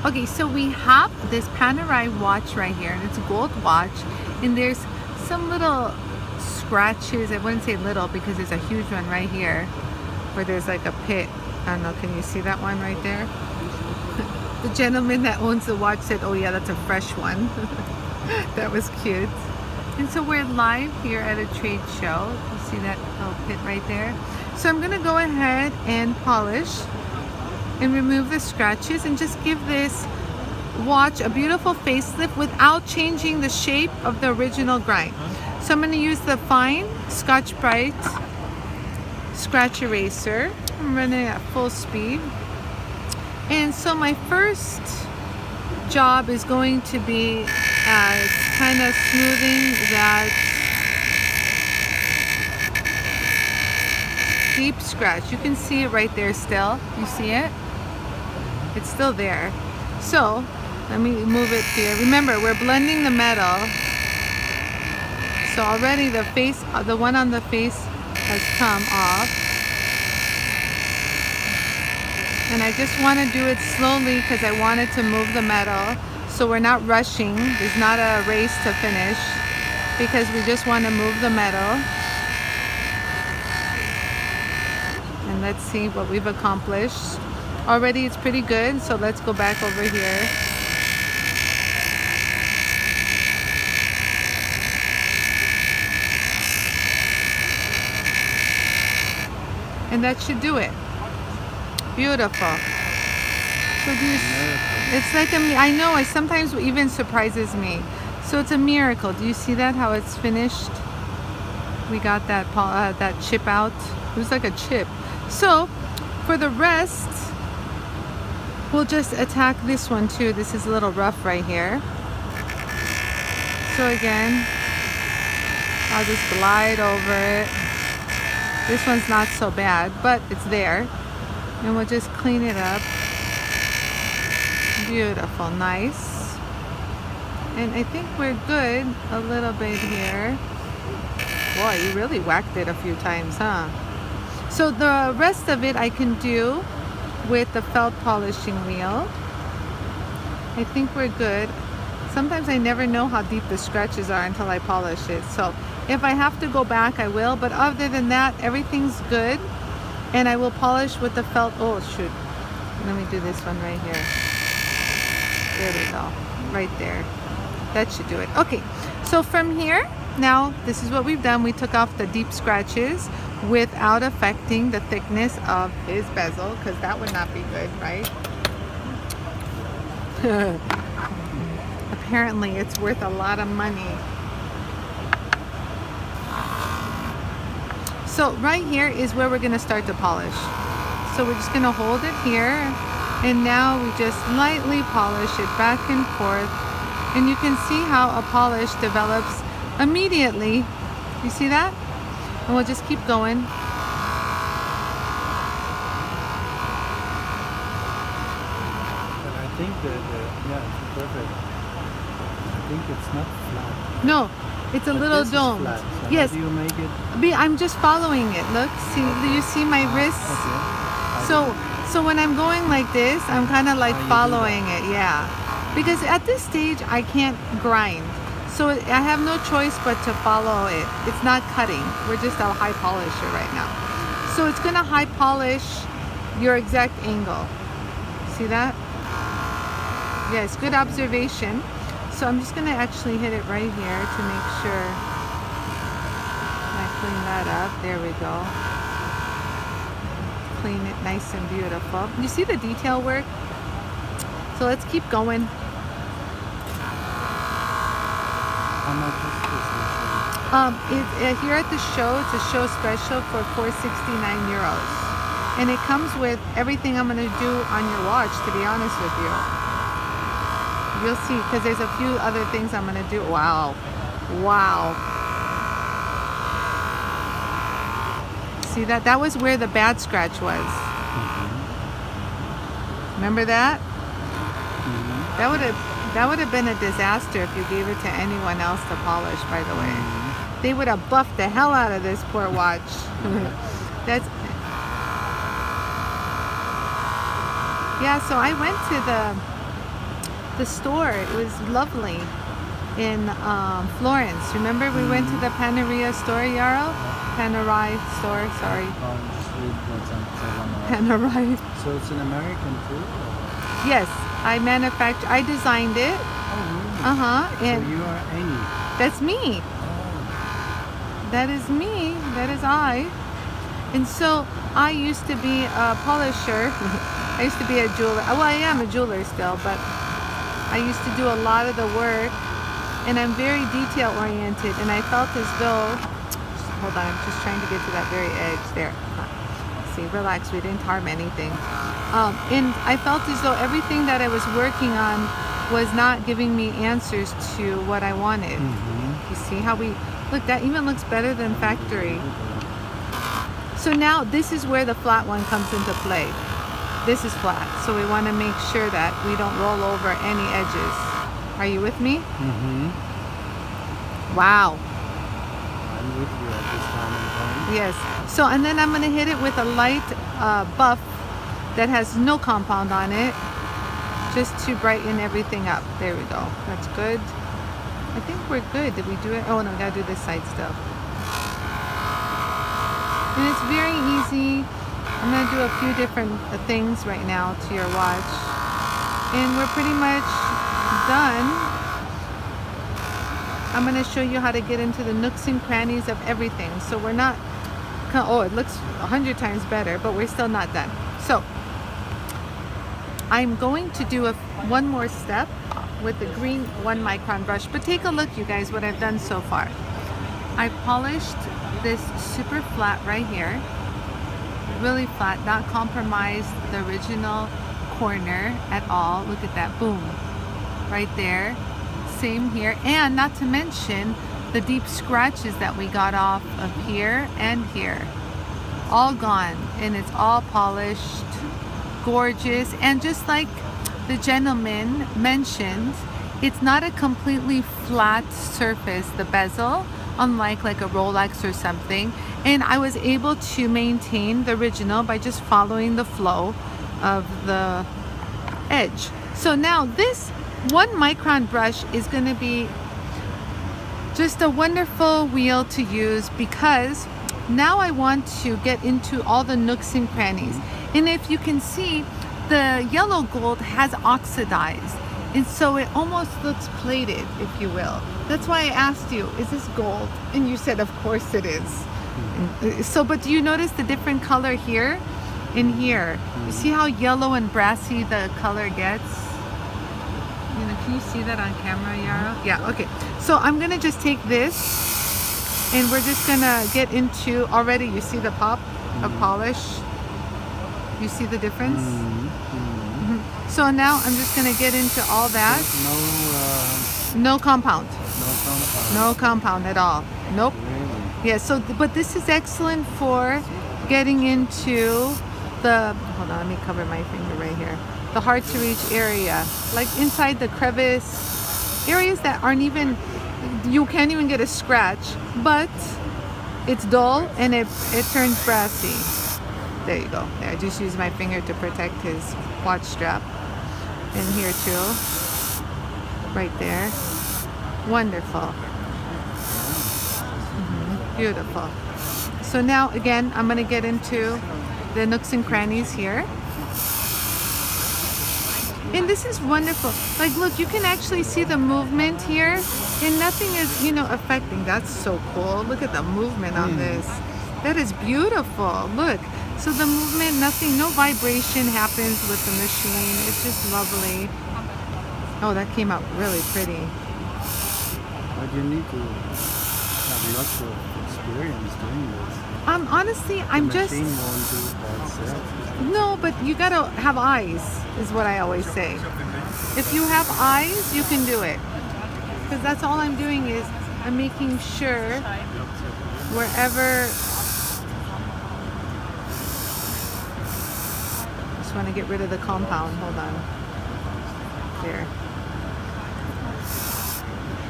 Okay, so we have this Panerai watch right here, and it's a gold watch, and there's some little scratches. I wouldn't say little because there's a huge one right here where there's like a pit. I don't know, can you see that one right there? The gentleman that owns the watch said, oh yeah, that's a fresh one. That was cute. And so we're live here at a trade show. You see that little pit right there? So I'm gonna go ahead and polish and remove the scratches and just give this watch a beautiful facelift without changing the shape of the original grind. So I'm going to use the fine Scotch-Brite scratch eraser. I'm running at full speed. And so my first job is going to be kind of smoothing that deep scratch. You can see it right there still. You see it? It's still there. So let me move it here. Remember, we're blending the metal. So already the face, the one on the face has come off. And I just want to do it slowly because I wanted to move the metal. So we're not rushing. There's not a race to finish because we just want to move the metal. And let's see what we've accomplished. Already it's pretty good, so let's go back over here. And that should do it. Beautiful. So it's like I know, it sometimes even surprises me. So it's a miracle. Do you see that, how it's finished? We got that chip out. It was like a chip. So for the rest, we'll just attack this one too. This is a little rough right here. So again, I'll just glide over it. This one's not so bad, but it's there. And we'll just clean it up. Beautiful, nice. And I think we're good a little bit here. Boy, you really whacked it a few times, huh? So the rest of it I can do with the felt polishing wheel. I think we're good. Sometimes I never know how deep the scratches are until I polish it. So if I have to go back, I will. But other than that, everything's good. And I will polish with the felt. Oh, shoot. Let me do this one right here. There we go. Right there. That should do it. Okay. So from here, now this is what we've done. We took off the deep scratches without affecting the thickness of his bezel, because that would not be good, right? Apparently it's worth a lot of money. So right here is where we're going to start to polish. So we're just going to hold it here, and now we just lightly polish it back and forth, and you can see how a polish develops immediately. You see that? And we'll just keep going. And I think yeah, it's perfect. I think it's not flat. No, it's a little domed. Flat, so yes. How do you make it? I'm just following it. Look, see, do you see my wrists? Okay. So when I'm going like this, I'm kind of like following it, yeah. Because at this stage, I can't grind. So I have no choice but to follow it. It's not cutting. We're just a high polisher right now. So it's gonna high polish your exact angle. See that? Yes, good observation. So I'm just gonna actually hit it right here to make sure I clean that up. There we go. Clean it nice and beautiful. You see the detail work? So let's keep going. How much is this? Here at the show, it's a show special for €469. And it comes with everything I'm gonna do on your watch, to be honest with you. You'll see, because there's a few other things I'm gonna do. Wow. Wow. See that? That was where the bad scratch was. Remember that? That would have been a disaster if you gave it to anyone else to polish, by the way. They would have buffed the hell out of this poor watch. That's Yeah, so I went to the store. It was lovely in Florence. Remember we went to the Panerai store, Yarrow? Panerai store, sorry. Just read what's on Panerai. So it's an American tool? Yes, I designed it. Oh, really? And so you are Anie. that's me. Oh. That is me. That is I. And so I used to be a polisher. I used to be a jeweler. Well, I am a jeweler still, but I used to do a lot of the work, and I'm very detail oriented, and I felt as though, hold on, I'm just trying to get to that very edge there. See, relax, we didn't harm anything. And I felt as though everything that I was working on was not giving me answers to what I wanted. You see how look, that even looks better than factory. So now this is where the flat one comes into play. This is flat, so we want to make sure that we don't roll over any edges. Are you with me? Wow. I'm with you at this time and point. Yes. So, and then I'm going to hit it with a light buff that has no compound on it, just to brighten everything up. There we go. That's good. I think we're good. Did we do it? Oh no, we got to do this side still. And it's very easy. I'm going to do a few different things right now to your watch. And we're pretty much done. I'm going to show you how to get into the nooks and crannies of everything. So we're not, oh, it looks 100 times better, but we're still not done. So I'm going to do one more step with the green 1 micron brush. But take a look, you guys, what I've done so far. I polished this super flat right here. Really flat, not compromised the original corner at all. Look at that, boom, right there. Same here, and not to mention the deep scratches that we got off of here and here. All gone, and it's all polished, gorgeous, and just like the gentleman mentioned, it's not a completely flat surface, the bezel, unlike like a Rolex or something. And I was able to maintain the original by just following the flow of the edge. So now this 1 micron brush is going to be just a wonderful wheel to use, because now I want to get into all the nooks and crannies. And if you can see, the yellow gold has oxidized, and so it almost looks plated, if you will. That's why I asked you, is this gold? And you said, of course it is. So, but do you notice the different color here and here? You see how yellow and brassy the color gets? You know, can you see that on camera, Yarrow? Yeah, okay. So I'm gonna just take this, and we're just gonna get into, already you see the pop of polish? You see the difference? So now I'm just gonna get into all that. No compound. No compound at all. Nope. Really? Yeah, so, but this is excellent for getting into the, hold on, let me cover my finger right here. The hard to reach area, like inside the crevice, areas that aren't even, you can't even get a scratch, but it's dull and it turns brassy. There you go. There, I just used my finger to protect his watch strap. And here too. Right there. Wonderful. Beautiful. So now again, I'm going to get into the nooks and crannies here. And this is wonderful. Like, look, you can actually see the movement here, and nothing is, you know, affecting. That's so cool. Look at the movement on this. That is beautiful. Look. So the movement, nothing, no vibration happens with the machine. It's just lovely. Oh, that came out really pretty. But you need to have lots of experience doing this. Honestly, I'm just... The machine won't do it by itself. No, but you gotta have eyes, is what I always say. If you have eyes, you can do it. Because that's all I'm doing is I'm making sure wherever... Just want to get rid of the compound. Hold on. There.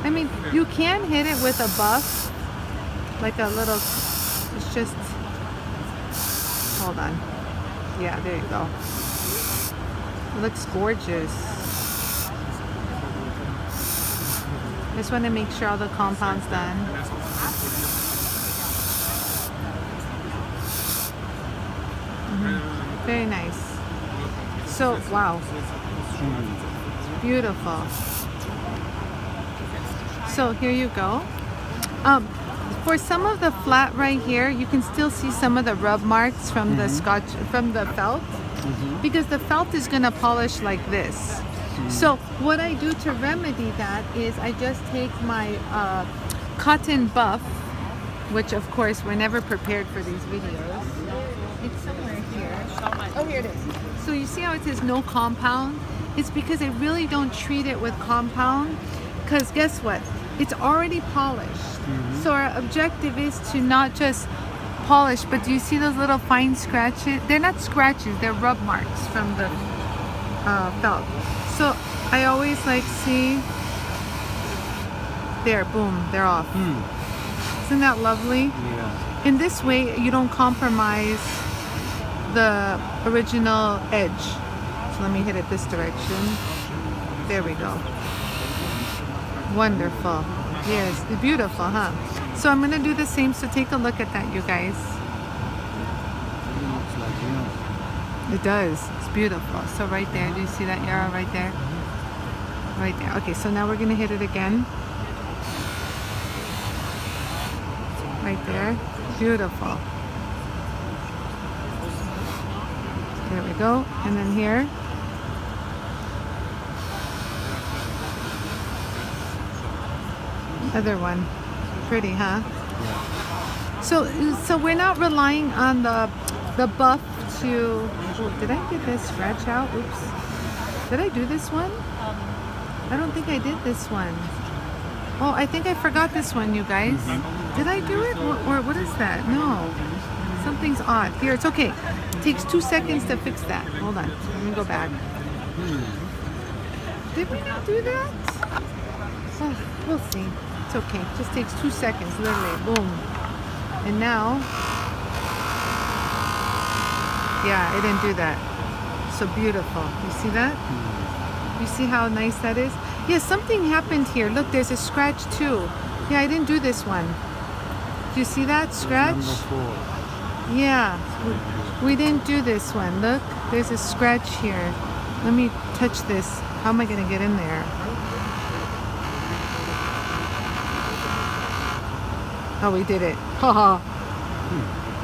I mean, you can hit it with a buff, like a little, it's just, hold on. Yeah, there you go. It looks gorgeous. Just want to make sure all the compound's done. Very nice. So, wow. Beautiful. So here you go. For some of the flat right here, you can still see some of the rub marks from the scotch, from the felt, because the felt is going to polish like this. So what I do to remedy that is I just take my cotton buff, which of course we're never prepared for these videos. It's somewhere here. Oh, here it is. So you see how it says no compound? It's because I really don't treat it with compound, because guess what? It's already polished. So our objective is to not just polish, but do you see those little fine scratches? They're not scratches, they're rub marks from the felt. So I always like see, there, boom, they're off. Isn't that lovely? Yeah. In this way, you don't compromise the original edge. So let me hit it this direction. There we go. Wonderful. Yes, beautiful, huh? So I'm gonna do the same, so take a look at that, you guys. It does, it's beautiful. So right there, do you see that arrow right there? Right there. Okay, so now we're gonna hit it again. Right there, beautiful. There we go, and then here. Other one, pretty, huh? Yeah. So we're not relying on the buff to. Oh, did I get this scratch out? Oops. Did I do this one? I don't think I did this one. Oh, I think I forgot this one, you guys. Did I do it? Or what is that? No. Something's odd. Here, it's okay. It takes 2 seconds to fix that. Hold on. Let me go back. Did we not do that? Oh, we'll see. It's okay. It just takes 2 seconds, literally. Boom. And now, yeah, I didn't do that. So beautiful. You see that? You see how nice that is? Yeah, something happened here. Look, there's a scratch too. Yeah, I didn't do this one. Do you see that scratch? Number 4. Yeah, we didn't do this one. Look, there's a scratch here. Let me touch this. How am I going to get in there? Oh, we did it. Haha.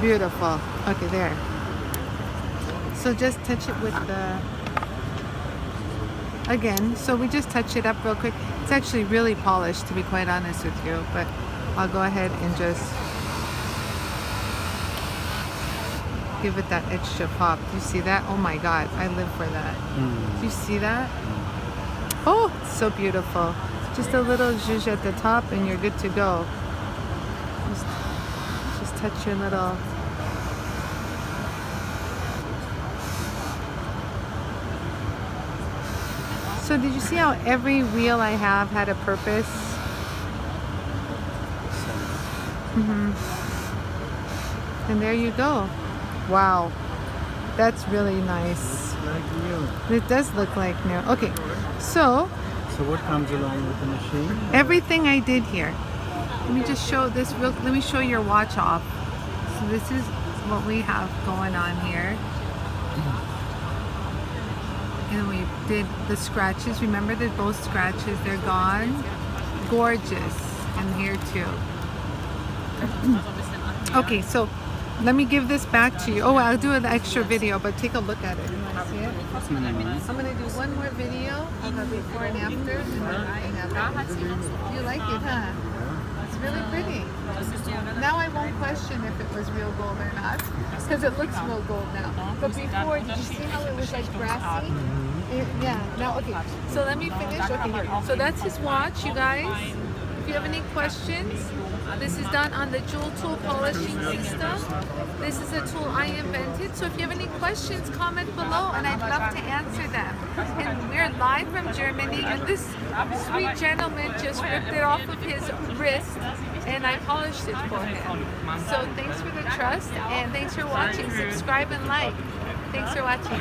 Beautiful. Okay, there. So just touch it with the... Again, so we just touch it up real quick. It's actually really polished, to be quite honest with you, but I'll go ahead and just give it that extra pop. Do you see that? Oh my God, I live for that. Do you see that? Oh, it's so beautiful. Just a little zhuzh at the top and you're good to go. Just touch your little... So did you see how every wheel I have had a purpose? And there you go. Wow, that's really nice. Like new. It does look like new. Okay, so what comes along with the machine? everything I did here. Let me just show this real. Let me show your watch off. So this is what we have going on here. And we did the scratches. Remember the both scratches, they're gone. Gorgeous. And here too. Okay, so let me give this back to you. Oh, I'll do an extra video, but take a look at it. You want to see it? I'm going to do one more video of the before and after. And then I have it. You like it, huh? It's really pretty. Now I won't question if it was real gold or not, because it looks real gold now. But before, did you see how it was like brassy? Yeah. Now, okay. So let me finish. Okay, here. So that's his watch, you guys. If you have any questions, this is done on the JoolTool polishing system. This is a tool I invented. So if you have any questions, comment below, and I'd love to answer them. And we're live from Germany, and this sweet gentleman just ripped it off of his wrist, and I polished it for him. So thanks for the trust, and thanks for watching. Subscribe and like. Thanks for watching.